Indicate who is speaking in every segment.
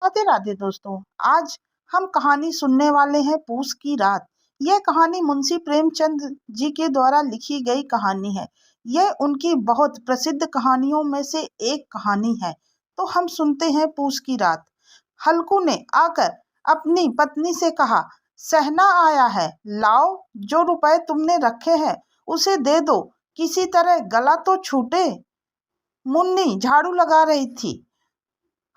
Speaker 1: राधे राधे दोस्तों। आज हम कहानी सुनने वाले हैं पूस की रात। यह कहानी मुंशी प्रेमचंद जी के द्वारा लिखी गई कहानी है। यह उनकी बहुत प्रसिद्ध कहानियों में से एक कहानी है। तो हम सुनते हैं पूस की रात। हल्कू ने आकर अपनी पत्नी से कहा, सहना आया है, लाओ जो रुपए तुमने रखे हैं उसे दे दो, किसी तरह गला तो छूटे। मुन्नी झाड़ू लगा रही थी।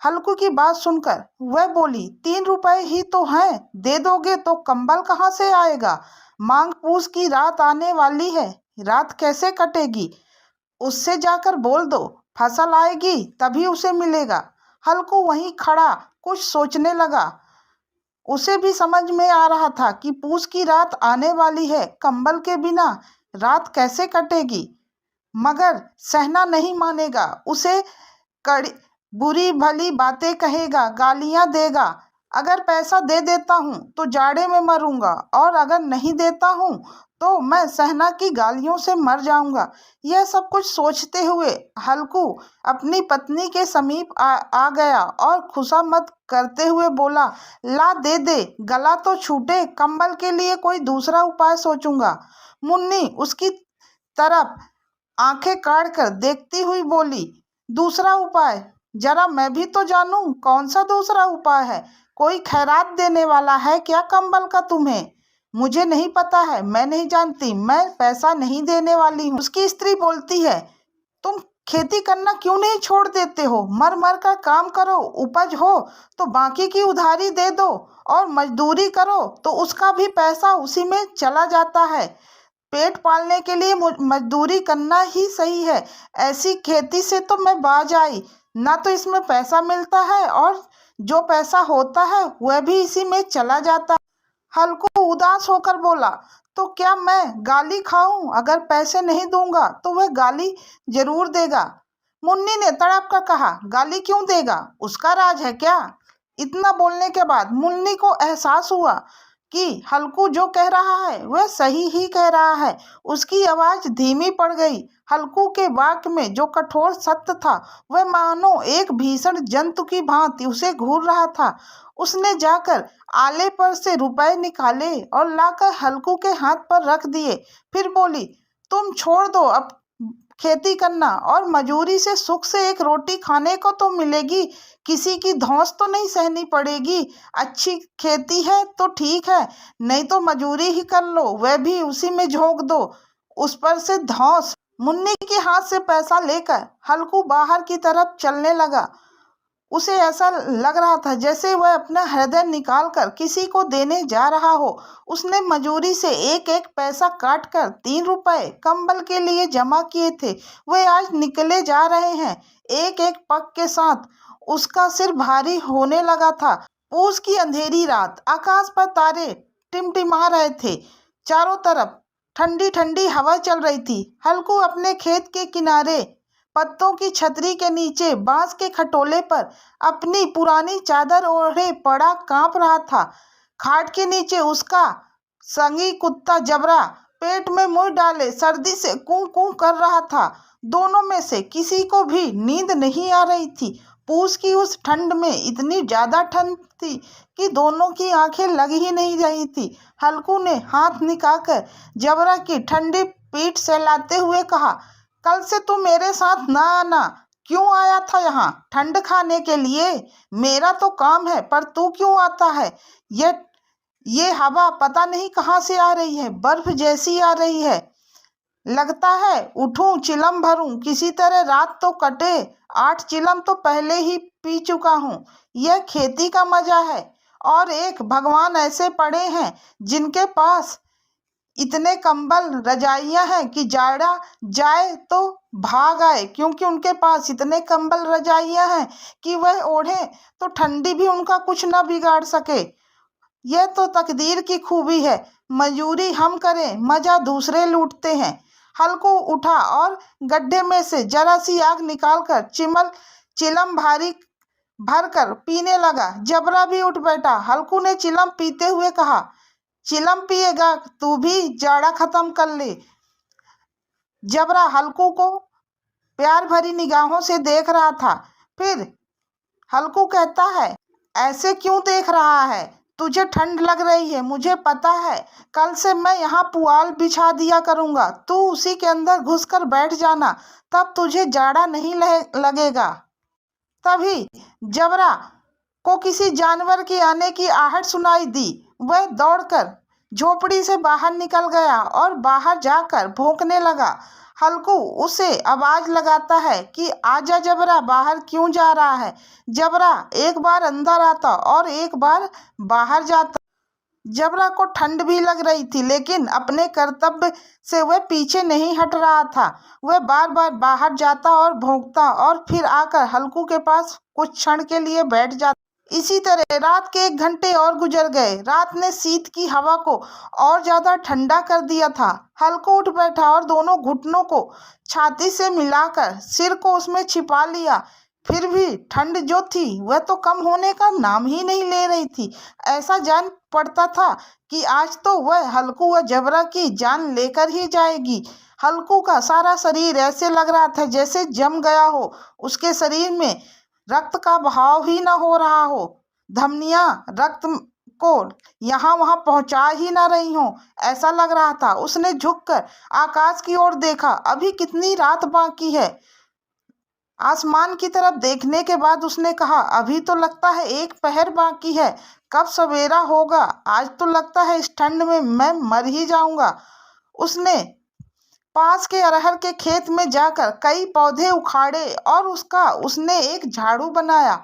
Speaker 1: हल्कू की बात सुनकर वह बोली, 3 रुपए ही तो हैं, दे दोगे तो कंबल कहाँ से आएगा। मांग पूस की रात आने वाली है, रात कैसे कटेगी। उससे जाकर बोल दो, फसल आएगी तभी उसे मिलेगा। हल्कू वहीं खड़ा कुछ सोचने लगा। उसे भी समझ में आ रहा था कि पूस की रात आने वाली है, कंबल के बिना रात कैसे कटेगी। मगर सहना नहीं मानेगा, उसे कड़ी बुरी भली बातें कहेगा, गालियां देगा। अगर पैसा दे देता हूँ तो जाड़े में मरूंगा, और अगर नहीं देता हूँ तो मैं सहना की गालियों से मर जाऊंगा। यह सब कुछ सोचते हुए हल्कू अपनी पत्नी के समीप आ गया और खुशामद करते हुए बोला, ला दे दे, गला तो छूटे, कंबल के लिए कोई दूसरा उपाय सोचूंगा। मुन्नी उसकी तरफ आंखें काट कर देखती हुई बोली, दूसरा उपाय, जरा मैं भी तो जानूं कौन सा दूसरा उपाय है। कोई खैरात देने वाला है क्या कंबल का तुम्हें। मुझे नहीं पता है, मैं नहीं जानती, मैं पैसा नहीं देने वाली हूँ। उसकी स्त्री बोलती है, तुम खेती करना क्यों नहीं छोड़ देते हो, मर मर कर काम करो, उपज हो तो बाकी की उधारी दे दो, और मजदूरी करो तो उसका भी पैसा उसी में चला जाता है। पेट पालने के लिए मजदूरी करना ही सही है। ऐसी खेती से तो मैं बाज आई, ना तो इसमें पैसा मिलता है और जो पैसा होता है वह भी इसी में चला जाता है। हल्कू उदास होकर बोला, तो क्या मैं गाली खाऊं। अगर पैसे नहीं दूंगा तो वह गाली जरूर देगा। मुन्नी ने तड़प कर कहा, गाली क्यों देगा, उसका राज है क्या। इतना बोलने के बाद मुन्नी को एहसास हुआ कि हल्कू जो कह रहा है वह सही ही कह रहा है। उसकी आवाज धीमी पड़ गई। हल्कू के वाक्य में जो कठोर सत्य था वह मानो एक भीषण जंतु की भांति उसे घूर रहा था। उसने जाकर आले पर से रुपए निकाले और लाकर हल्कू के हाथ पर रख दिए। फिर बोली, तुम छोड़ दो अब खेती करना, और मजूरी से सुख से एक रोटी खाने को तो मिलेगी, किसी की धौंस तो नहीं सहनी पड़ेगी। अच्छी खेती है तो ठीक है, नहीं तो मजूरी ही कर लो, वह भी उसी में झोंक दो, उस पर से धौंस। मुन्नी के हाथ से पैसा लेकर हल्कू बाहर की तरफ चलने लगा। उसे ऐसा लग रहा था जैसे वह अपना हृदय निकालकर किसी को देने जा रहा हो। उसने मजूरी से एक एक पैसा काटकर 3 रुपए कंबल के लिए जमा किए थे, वे आज निकले जा रहे हैं। एक एक पग के साथ उसका सिर भारी होने लगा था। पूस की अंधेरी रात, आकाश पर तारे टिमटिमा रहे थे, चारों तरफ ठंडी ठंडी हवा चल रही थी। हल्कू अपने खेत के किनारे पत्तों की छतरी के नीचे बांस के खटोले पर अपनी पुरानी चादर ओढ़े पड़ा कांप रहा था। खाट के नीचे उसका संगी कुत्ता जबरा पेट में मुंह डाले सर्दी से कूं कूं कर रहा था। दोनों में से किसी को भी नींद नहीं आ रही थी। पूस की उस ठंड में इतनी ज्यादा ठंड थी कि दोनों की आंखें लग ही नहीं रही थी। हल्कू ने हाथ निकालकर जबरा की ठंडी पीठ सहलाते हुए कहा, कल से तू मेरे साथ ना आना। क्यों आया था यहाँ, ठंड खाने के लिए। मेरा तो काम है, पर तू क्यों आता है। ये हवा पता नहीं कहाँ से आ रही है, बर्फ जैसी आ रही है। लगता है उठूं चिलम भरूं, किसी तरह रात तो कटे। 8 चिलम तो पहले ही पी चुका हूँ। यह खेती का मजा है। और एक भगवान ऐसे पड़े हैं जिनके पास इतने कंबल रजाइयां हैं कि जाड़ा जाए तो भाग आए, क्योंकि उनके पास इतने कंबल रजाइयां हैं कि वह ओढ़े तो ठंडी भी उनका कुछ न बिगाड़ सके। यह तो तकदीर की खूबी है। मजूरी हम करें, मजा दूसरे लूटते हैं। हल्कू उठा और गड्ढे में से जरा सी आग निकालकर चिलम भारी भर कर पीने लगा। जबरा भी उठ बैठा। हल्कू ने चिलम पीते हुए कहा, चिलम पिएगा तू भी, जाड़ा खत्म कर ले। जबरा हल्कू को प्यार भरी निगाहों से देख रहा था। फिर हल्कू कहता है, ऐसे क्यों देख रहा है? तुझे ठंड लग रही है, मुझे पता है। कल से मैं यहाँ पुआल बिछा दिया करूँगा, तू उसी के अंदर घुसकर बैठ जाना, तब तुझे जाड़ा नहीं लगेगा। तभी जबरा को किसी जानवर के आने की आहट सुनाई दी। वह दौड़कर झोपड़ी से बाहर निकल गया और बाहर जाकर भौंकने लगा। हल्कू उसे आवाज लगाता है कि आजा जबरा, बाहर क्यों जा रहा है? जबरा एक बार अंदर आता और एक बार बाहर जाता। जबरा को ठंड भी लग रही थी, लेकिन अपने कर्तव्य से वह पीछे नहीं हट रहा था। वह बार बार बाहर जाता और भौंकता और फिर आकर हल्कू के पास कुछ क्षण के लिए बैठ जाता। इसी तरह रात के 1 घंटे और गुजर गए। रात ने शीत की हवा को और ज्यादा ठंडा कर दिया था। हल्कू उठ बैठा और दोनों घुटनों को छाती से मिलाकर सिर को उसमें छिपा लिया। फिर भी ठंड जो थी वह तो कम होने का नाम ही नहीं ले रही थी। ऐसा जान पड़ता था कि आज तो वह हल्कू व जबरा की जान लेकर ही जाएगी। हल्कू का सारा शरीर ऐसे लग रहा था जैसे जम गया हो। उसके शरीर में रक्त का बहाव ही न हो रहा हो। धमनियां रक्त को यहाँ वहां पहुंचा ही न रही हो, ऐसा लग रहा था। उसने झुककर आकाश की ओर देखा। अभी कितनी रात बाकी है? आसमान की तरफ देखने के बाद उसने कहा, अभी तो लगता है 1 पहर बाकी है। कब सवेरा होगा? आज तो लगता है इस ठंड में मैं मर ही जाऊंगा। उसने पास के अरहर के खेत में जाकर कई पौधे उखाड़े और उसने एक झाड़ू बनाया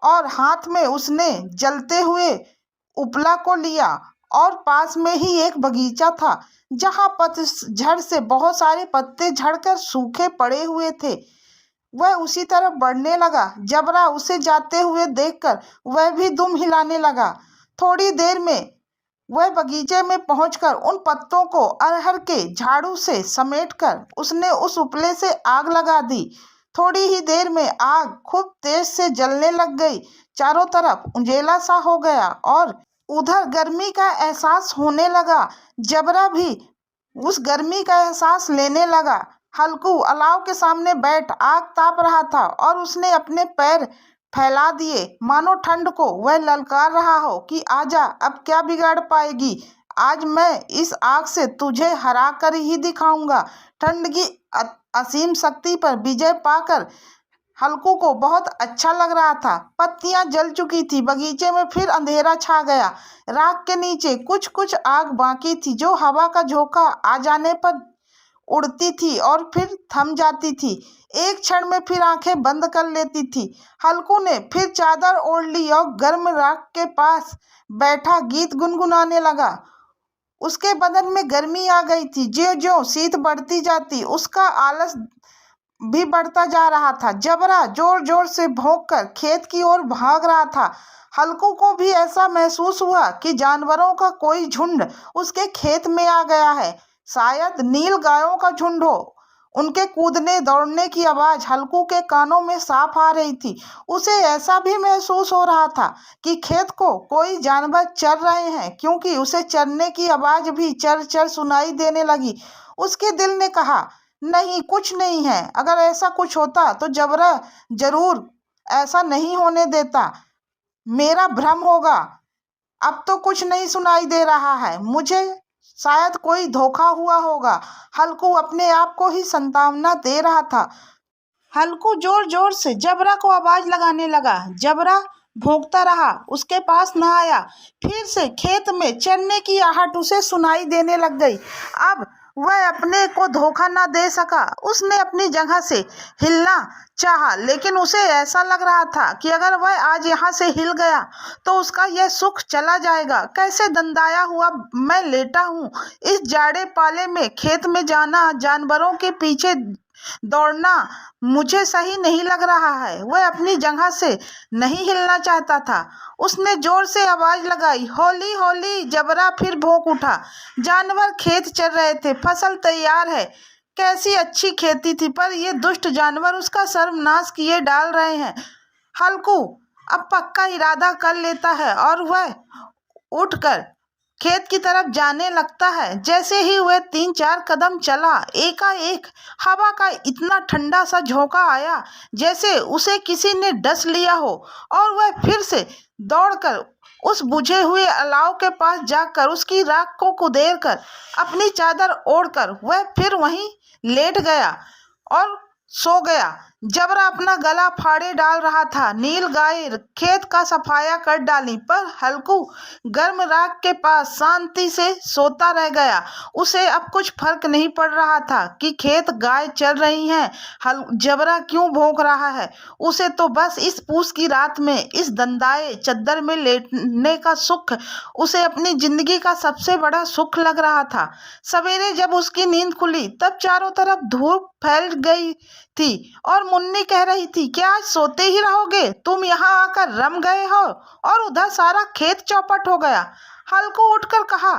Speaker 1: और हाथ में उसने जलते हुए उपला को लिया। और पास में ही एक बगीचा था जहाँ पतझड़ से बहुत सारे पत्ते झड़कर सूखे पड़े हुए थे। वह उसी तरफ बढ़ने लगा। जबरा उसे जाते हुए देखकर वह भी दुम हिलाने लगा। थोड़ी देर में वह बगीचे में पहुंचकर उन पत्तों को अरहर के झाड़ू से समेटकर उसने उस उपले से आग लगा दी। थोड़ी ही देर में आग खूब तेज से जलने लग गई। चारों तरफ उंजेला सा हो गया और उधर गर्मी का एहसास होने लगा। जबरा भी उस गर्मी का एहसास लेने लगा। हल्कू अलाव के सामने बैठ आग ताप रहा था और उसने अपने पैर फैला दिए, मानो ठंड को वह ललकार रहा हो कि आजा, अब क्या बिगाड़ पाएगी? आज मैं इस आग से तुझे हरा कर ही दिखाऊंगा। ठंड की असीम शक्ति पर विजय पाकर हल्कू को बहुत अच्छा लग रहा था। पत्तियां जल चुकी थी। बगीचे में फिर अंधेरा छा गया। राख के नीचे कुछ कुछ आग बाकी थी जो हवा का झोंका आ जाने पर उड़ती थी और फिर थम जाती थी। एक क्षण में फिर आंखें बंद कर लेती थी। हल्कू ने फिर चादर ओढ़ ली और गर्म राख के पास बैठा गीत गुनगुनाने लगा। उसके बदन में गर्मी आ गई थी। ज्यों ज्यों शीत बढ़ती जाती उसका आलस भी बढ़ता जा रहा था। जबरा जोर जोर से भौंककर खेत की ओर भाग रहा था। हल्कू को भी ऐसा महसूस हुआ कि जानवरों का कोई झुंड उसके खेत में आ गया है। शायद नील गायों का झुंड हो। उनके कूदने दौड़ने की आवाज हल्कू के कानों में साफ आ रही थी। उसे ऐसा भी महसूस हो रहा था कि खेत को कोई जानवर चर रहे हैं, क्योंकि उसे चरने की आवाज भी चर चर सुनाई देने लगी। उसके दिल ने कहा, नहीं, कुछ नहीं है। अगर ऐसा कुछ होता तो जबरा जरूर ऐसा नहीं होने देता। मेरा भ्रम होगा। अब तो कुछ नहीं सुनाई दे रहा है। मुझे शायद कोई धोखा हुआ होगा। हल्कू अपने आप को ही सांत्वना दे रहा था। हल्कू जोर जोर से जबरा को आवाज लगाने लगा। जबरा भौंकता रहा, उसके पास न आया। फिर से खेत में चरने की आहट उसे सुनाई देने लग गई। अब वह अपने को धोखा न दे सका। उसने अपनी जगह से हिलना चाहा, लेकिन उसे ऐसा लग रहा था कि अगर वह आज यहाँ से हिल गया तो उसका यह सुख चला जाएगा। कैसे दंदाया हुआ मैं लेटा हूँ इस जाड़े पाले में। खेत में जाना, जानवरों के पीछे दौड़ना मुझे सही नहीं लग रहा है। वह अपनी जगह से नहीं हिलना चाहता था। उसने जोर से आवाज लगाई, होली होली। जबरा फिर भौंक उठा। जानवर खेत चर रहे थे। फसल तैयार है। कैसी अच्छी खेती थी, पर ये दुष्ट जानवर उसका सर्वनाश किए डाल रहे हैं। हल्कू अब पक्का इरादा कर लेता है और वह उठकर खेत की तरफ जाने लगता है। जैसे ही वह 3-4 कदम चला, एकाएक हवा का इतना ठंडा सा झोंका आया जैसे उसे किसी ने डस लिया हो और वह फिर से दौड़कर उस बुझे हुए अलाव के पास जाकर उसकी राख को कुदेर कर अपनी चादर ओढ़कर वह फिर वहीं लेट गया और सो गया। जबरा अपना गला फाड़े डाल रहा था। नील गाय खेत का सफाया कर डाली, पर हल्कू गर्म राख के पास शांति से सोता रह गया। उसे अब कुछ फर्क नहीं पड़ रहा था कि खेत गाय चल रही हैं, जबरा क्यों भौंक रहा है। उसे तो बस इस पूस की रात में इस दंदाए चद्दर में लेटने का सुख उसे अपनी जिंदगी का सबसे बड़ा सुख लग रहा था। सवेरे जब उसकी नींद खुली तब चारों तरफ धूप फैल गई थी और मुन्नी कह रही थी, क्या आज सोते ही रहोगे? तुम यहाँ आकर रम गए हो और उधर सारा खेत चौपट हो गया। हल्कू उठकर कहा,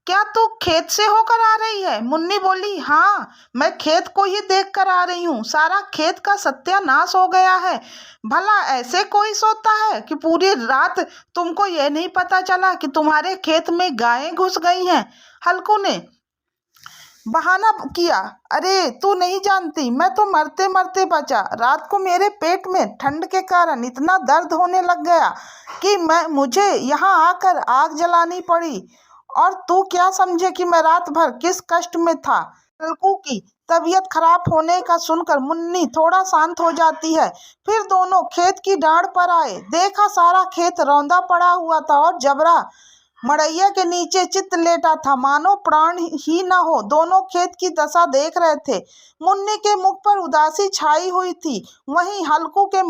Speaker 1: क्या तू खेत से होकर आ रही है? मुन्नी बोली, हाँ, मैं खेत को ही देख कर आ रही हूँ। सारा खेत का सत्यानाश हो गया है। भला ऐसे कोई सोता है कि पूरी रात तुमको यह नहीं पता चला कि तुम्हारे खेत में गायें घुस गई हैं? हल्कू ने बहाना किया, अरे तू नहीं जानती, मैं तो मरते मरते बचा। रात को मेरे पेट में ठंड के कारण इतना दर्द होने लग गया कि मुझे यहाँ आकर आग जलानी पड़ी। और तू क्या समझे कि मैं रात भर किस कष्ट में था। हल्कू की तबीयत खराब होने का सुनकर मुन्नी थोड़ा शांत हो जाती है। फिर दोनों खेत की डांड पर आए। देखा सारा खेत रौंदा पड़ा हुआ था और जबरा मड़ैया के नीचे चित लेटा था, मानो प्राण ही न हो। दोनों खेत की दशा देख रहे थे। मुन्नी के मुख पर उदासी छाई हुई थी, वहीं हल्कू के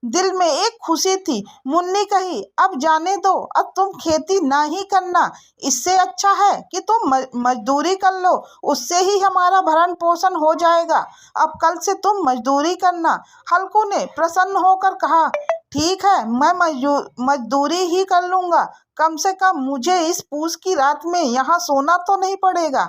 Speaker 1: दिल में एक खुशी थी। मुन्नी कही, अब जाने दो, अब तुम खेती ना ही करना। इससे अच्छा है कि तुम मजदूरी कर लो, उससे ही हमारा भरण पोषण हो जाएगा। अब कल से तुम मजदूरी करना। हल्कू ने प्रसन्न होकर कहा, ठीक है, मैं मजदूरी ही कर लूँगा। कम से कम मुझे इस पूस की रात में यहाँ सोना तो नहीं पड़ेगा।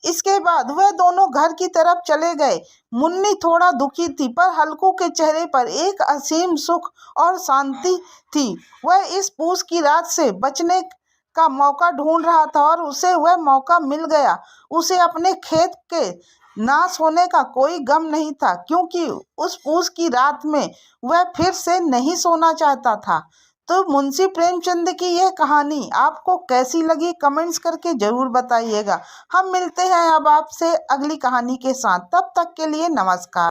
Speaker 1: इसके बाद वह दोनों घर की तरफ चले गए। मुन्नी थोड़ा दुखी थी, पर हल्कू के चेहरे पर एक असीम सुख और शांति थी। वह इस पूस की रात से बचने का मौका ढूंढ रहा था और उसे वह मौका मिल गया। उसे अपने खेत के नाश होने का कोई गम नहीं था, क्योंकि उस पूस की रात में वह फिर से नहीं सोना चाहता था। तो मुंशी प्रेमचंद की यह कहानी आपको कैसी लगी, कमेंट्स करके ज़रूर बताइएगा। हम मिलते हैं अब आपसे अगली कहानी के साथ। तब तक के लिए नमस्कार।